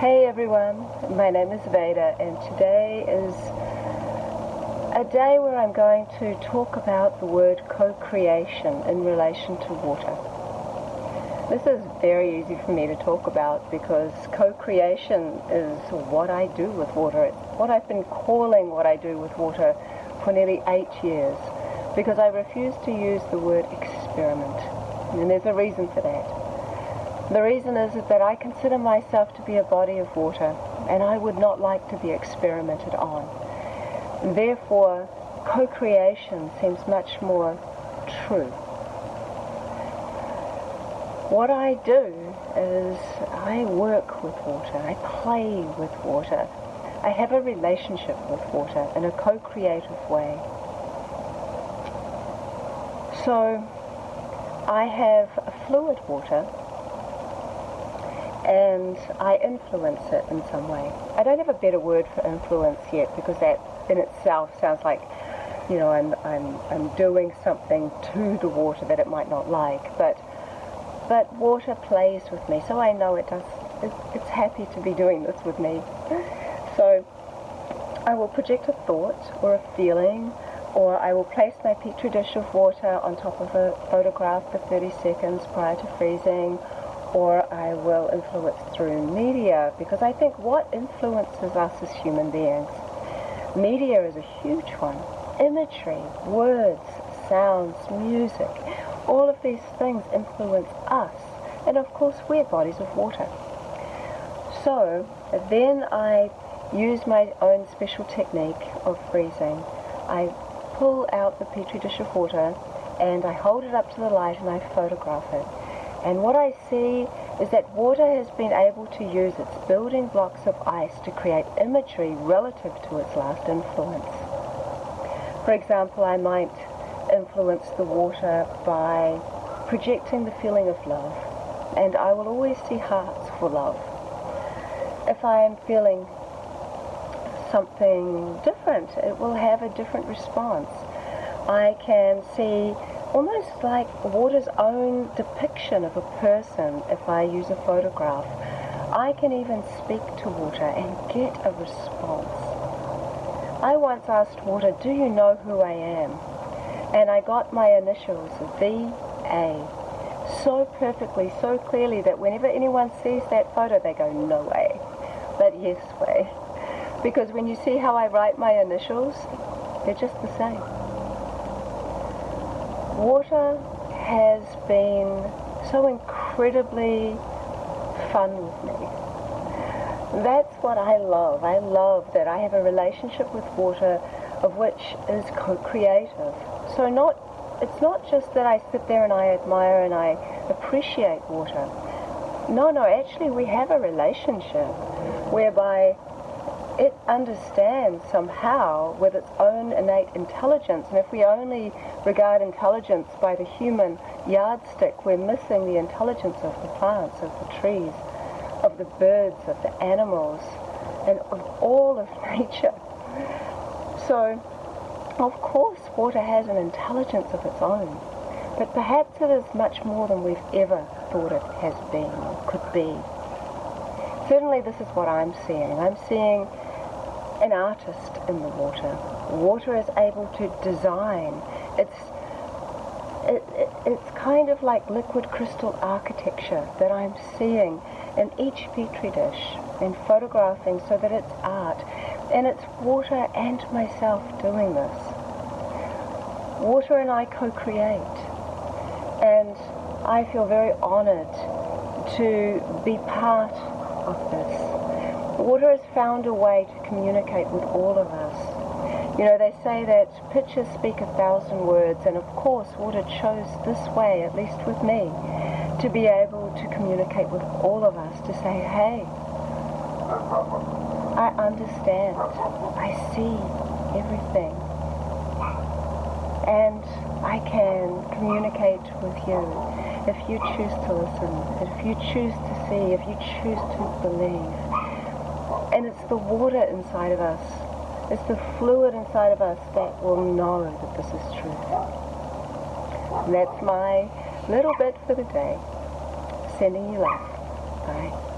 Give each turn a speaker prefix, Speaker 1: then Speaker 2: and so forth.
Speaker 1: Hey everyone, my name is Veda, and today is a day where I'm going to talk about the word co-creation in relation to water. This is very easy for me to talk about because co-creation is what I do with water. It's what I've been calling what I do with water for nearly 8 years because I refuse to use the word experiment, and there's a reason for that. The reason is that I consider myself to be a body of water, and I would not like to be experimented on. Therefore, co-creation seems much more true. What I do is I work with water, I play with water, I have a relationship with water in a co-creative way. So, I have a fluid water, and I influence it in some way. I don't have a better word for influence yet because that in itself sounds like, you know, I'm doing something to the water that it might not like. But water plays with me, so I know it's happy to be doing this with me. So I will project a thought or a feeling, or I will place my petri dish of water on top of a photograph for 30 seconds prior to freezing, or I will influence through media, because I think what influences us as human beings, media is a huge one. Imagery, words, sounds, music, all of these things influence us, and of course we're bodies of water. So then I use my own special technique of freezing. I pull out the petri dish of water and I hold it up to the light and I photograph it. And what I see is that water has been able to use its building blocks of ice to create imagery relative to its last influence. For example, I might influence the water by projecting the feeling of love, and I will always see hearts for love. If I am feeling something different, it will have a different response. I can see almost like water's own depiction of a person if I use a photograph. I can even speak to water and get a response. I once asked water, "Do you know who I am?" And I got my initials, VA, so perfectly, so clearly that whenever anyone sees that photo, they go, "No way," but yes way. Because when you see how I write my initials, they're just the same. Water has been so incredibly fun with me. That's what I love. I love that I have a relationship with water of which is co-creative. So it's not just that I sit there and I admire and I appreciate water. No, actually we have a relationship whereby it understands somehow with its own innate intelligence, and if we only regard intelligence by the human yardstick, we're missing the intelligence of the plants, of the trees, of the birds, of the animals, and of all of nature. So, of course, water has an intelligence of its own, but perhaps it is much more than we've ever thought it has been or could be. Certainly this is what I'm seeing. I'm seeing an artist in the water. Water is able to design. It's kind of like liquid crystal architecture that I'm seeing in each petri dish and photographing so that it's art. And it's water and myself doing this. Water and I co-create. And I feel very honored to be part of this. Water has found a way to communicate with all of us. You know, they say that pictures speak 1,000 words, and of course water chose this way, at least with me, to be able to communicate with all of us, to say, hey, I understand, I see everything, and I can communicate with you if you choose to listen, if you choose to see, if you choose to believe. And it's the water inside of us, it's the fluid inside of us that will know that this is truth. And that's my little bit for the day. Sending you love. Bye.